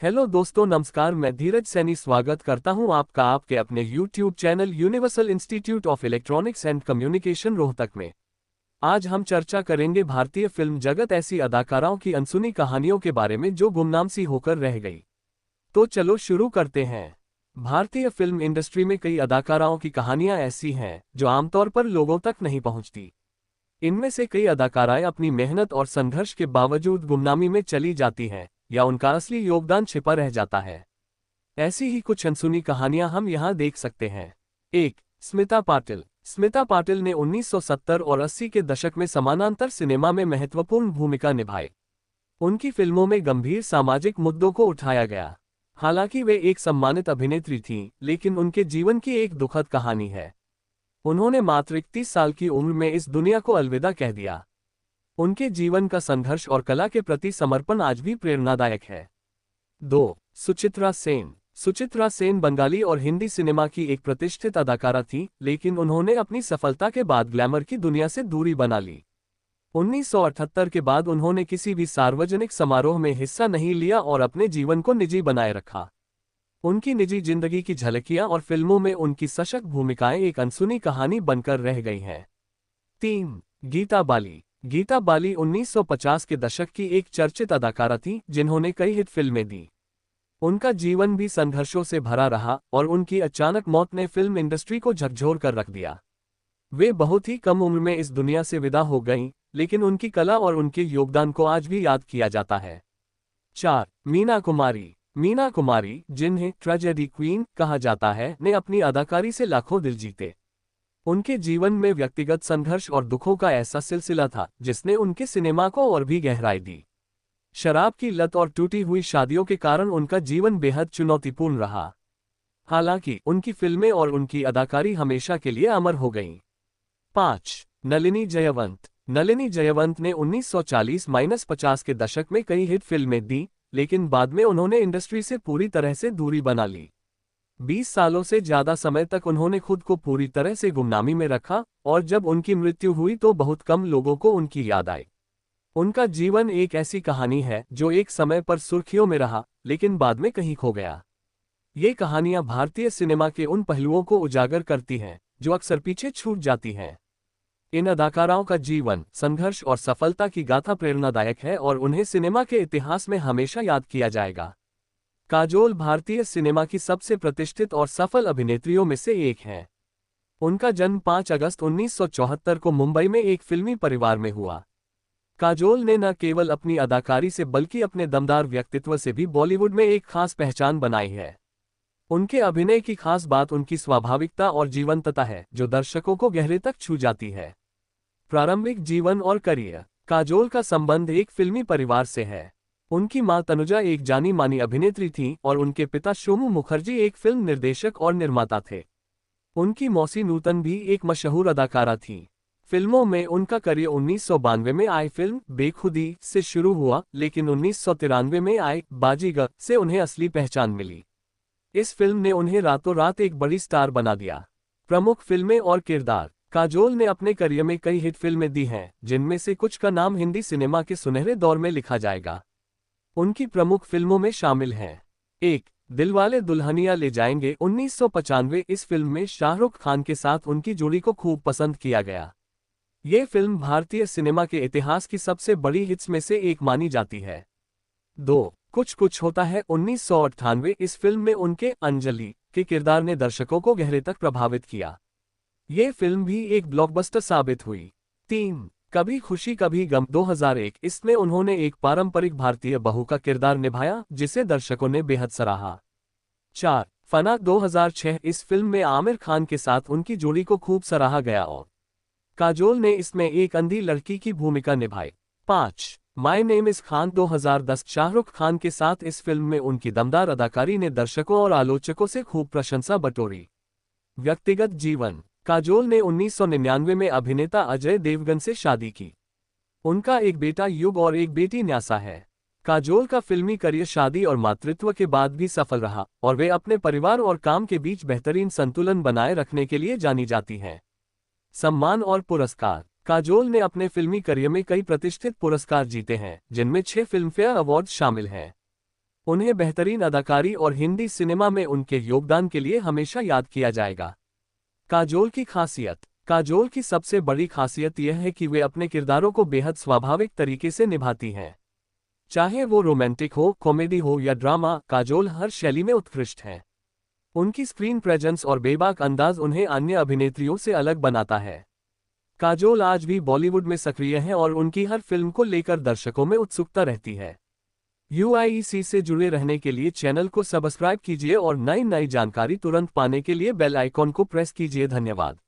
Hello दोस्तों, नमस्कार। मैं धीरज सैनी स्वागत करता हूं आपका आपके अपने YouTube channel universal institute of electronics and communication Rohtak में। आज हम चर्चा करेंगे भारतीय फिल्म जगत ऐसी अदाकाराओं की अनसुनी कहानियों के बारे में जो गुमनाम सी होकर रह गई। तो चलो शुरू करते हैं। भारतीय फिल्म इंडस्ट्री में कई अदाकाराओं की कहानियां ऐसी हैं जो आमतौर पर लोगों तक नहीं पहुंचती। इनमें से कई अदाकाराएं अपनी मेहनत और संघर्ष के बावजूद गुमनामी में चली जाती हैं या उनका असली योगदान छिपा रह जाता है। ऐसी ही कुछ अनसुनी कहानियां हम यहां देख सकते हैं। 1. स्मिता पाटिल। स्मिता पाटिल ने 1970 और 80 के दशक में समानांतर सिनेमा में महत्वपूर्ण भूमिका निभाई। उनकी फिल्मों में गंभीर सामाजिक मुद्दों को उठाया गया। हालांकि वे एक सम्मानित अभिनेत्री थीं, लेकिन उनके जीवन की एक दुखद कहानी है। उन्होंने मात्र 31 साल की उम्र में इस दुनिया को अलविदा कह दिया। उनके जीवन का संघर्ष और कला के प्रति समर्पण आज भी प्रेरणादायक है। 2. सुचित्रा सेन। सुचित्रा सेन बंगाली और हिंदी सिनेमा की एक प्रतिष्ठित अदाकारा थी, लेकिन उन्होंने अपनी सफलता के बाद ग्लैमर की दुनिया से दूरी बना ली। 1978 के बाद उन्होंने किसी भी सार्वजनिक समारोह में हिस्सा नहीं लिया और अपने जीवन को निजी बनाए रखा। उनकी निजी जिंदगी की झलकियां और फिल्मों में उनकी सशक्त भूमिकाएं एक अनसुनी कहानी बनकर रह गई हैं। 3. गीता बाली। गीता बाली 1950 के दशक की एक चर्चित अदाकारा थी जिन्होंने कई हिट फिल्में दी। उनका जीवन भी संघर्षों से भरा रहा और उनकी अचानक मौत ने फिल्म इंडस्ट्री को झकझोर कर रख दिया। वे बहुत ही कम उम्र में इस दुनिया से विदा हो गईं, लेकिन उनकी कला और उनके योगदान को आज भी याद किया जाता है। 4. मीना कुमारी। मीना कुमारी, जिन्हें ट्रेजेडी क्वीन कहा जाता है, ने अपनी अदाकारी से लाखों दिल जीते। उनके जीवन में व्यक्तिगत संघर्ष और दुखों का ऐसा सिलसिला था जिसने उनके सिनेमा को और भी गहराई दी। शराब की लत और टूटी हुई शादियों के कारण उनका जीवन बेहद चुनौतीपूर्ण रहा। हालांकि उनकी फिल्में और उनकी अदाकारी हमेशा के लिए अमर हो गईं। 5. नलिनी जयवंत। नलिनी जयवंत ने 1940-50 के दशक में कई हिट फिल्में दी, लेकिन बाद में उन्होंने इंडस्ट्री से पूरी तरह से दूरी बना ली। 20 सालों से ज्यादा समय तक उन्होंने खुद को पूरी तरह से गुमनामी में रखा और जब उनकी मृत्यु हुई तो बहुत कम लोगों को उनकी याद आई। उनका जीवन एक ऐसी कहानी है जो एक समय पर सुर्खियों में रहा, लेकिन बाद में कहीं खो गया। ये कहानियां भारतीय सिनेमा के उन पहलुओं को उजागर करती हैं जो अक्सर पीछे छूट जाती हैं। इन अदाकाराओं का जीवन, संघर्ष और सफलता की गाथा प्रेरणादायक है और उन्हें सिनेमा के इतिहास में हमेशा याद किया जाएगा। काजोल भारतीय सिनेमा की सबसे प्रतिष्ठित और सफल अभिनेत्रियों में से एक हैं। उनका जन्म 5 अगस्त 1974 को मुंबई में एक फिल्मी परिवार में हुआ। काजोल ने न केवल अपनी अदाकारी से बल्कि अपने दमदार व्यक्तित्व से भी बॉलीवुड में एक खास पहचान बनाई है। उनके अभिनय की खास बात उनकी स्वाभाविकता और जीवंतता है, जो दर्शकों को गहरे तक छू जाती है। प्रारंभिक जीवन और करियर। काजोल का संबंध एक फिल्मी परिवार से है। उनकी मां तनुजा एक जानी मानी अभिनेत्री थीं और उनके पिता सोमू मुखर्जी एक फिल्म निर्देशक और निर्माता थे। उनकी मौसी नूतन भी एक मशहूर अदाकारा थीं। फिल्मों में उनका करियर 1992 में आई फिल्म बेखुदी से शुरू हुआ, लेकिन 1993 में आई बाजीगर से उन्हें असली पहचान मिली। इस फिल्म ने उन्हें रातों रात एक बड़ी स्टार बना दिया। प्रमुख फिल्में और किरदार। काजोल ने अपने करियर में कई हिट फिल्में दी हैं, जिनमें से कुछ का नाम हिंदी सिनेमा के सुनहरे दौर में लिखा जाएगा। उनकी प्रमुख फिल्मों में शामिल हैं। 1. दिलवाले दुल्हनिया ले जाएंगे 1995। इस फिल्म में शाहरुख खान के साथ उनकी जोड़ी को खूब पसंद किया गया। ये फिल्म भारतीय सिनेमा के इतिहास की सबसे बड़ी हिट्स में से एक मानी जाती है। 2. कुछ कुछ होता है 1998। इस फिल्म में उनके अंजलि के किरदार ने दर्शकों को गहरे तक प्रभावित किया। ये फिल्म भी एक ब्लॉकबस्टर साबित हुई। 3. कभी खुशी कभी गम 2001। इसमें उन्होंने एक पारंपरिक भारतीय बहू का किरदार निभाया, जिसे दर्शकों ने बेहद सराहा। 4. फना 2006। इस फिल्म में आमिर खान के साथ उनकी जोड़ी को खूब सराहा गया और काजोल ने इसमें एक अंधी लड़की की भूमिका निभाई। 5. My name is Khan 2010। Shahrukh Khan के साथ इस फिल्म में उनकी दमदार अदाकारी ने दर्शकों और आलोचकों से खूब प्रशंसा बटोरी। व्यक्तिगत जीवन। काजोल ने 1999 में अभिनेता अजय देवगन से शादी की। उनका एक बेटा युग और एक बेटी न्यासा है। काजोल का फिल्मी करियर शादी और मातृत्व के बाद भी सफल रहा और वे अपने परिवार और काम के बीच बेहतरीन संतुलन बनाए रखने के लिए जानी जाती हैं। सम्मान और पुरस्कार। काजोल ने अपने फिल्मी करियर में कई प्रतिष्ठित पुरस्कार जीते हैं, जिनमें 6 फिल्मफेयर अवार्ड शामिल हैं। उन्हें बेहतरीन अदाकारी और हिंदी सिनेमा में उनके योगदान के लिए हमेशा याद किया जाएगा। काजोल की खासियत। काजोल की सबसे बड़ी खासियत यह है कि वे अपने किरदारों को बेहद स्वाभाविक तरीके से निभाती हैं। चाहे वो रोमांटिक हो, कॉमेडी हो या ड्रामा, काजोल हर शैली में उत्कृष्ट हैं। उनकी स्क्रीन प्रेजेंस और बेबाक अंदाज उन्हें अन्य अभिनेत्रियों से अलग बनाता है। काजोल आज भी बॉलीवुड में सक्रिय हैं और उनकी हर फिल्म को लेकर दर्शकों में उत्सुकता रहती है। UIEC से जुड़े रहने के लिए चैनल को सब्सक्राइब कीजिए और नई जानकारी तुरंत पाने के लिए बेल आइकॉन को प्रेस कीजिए। धन्यवाद।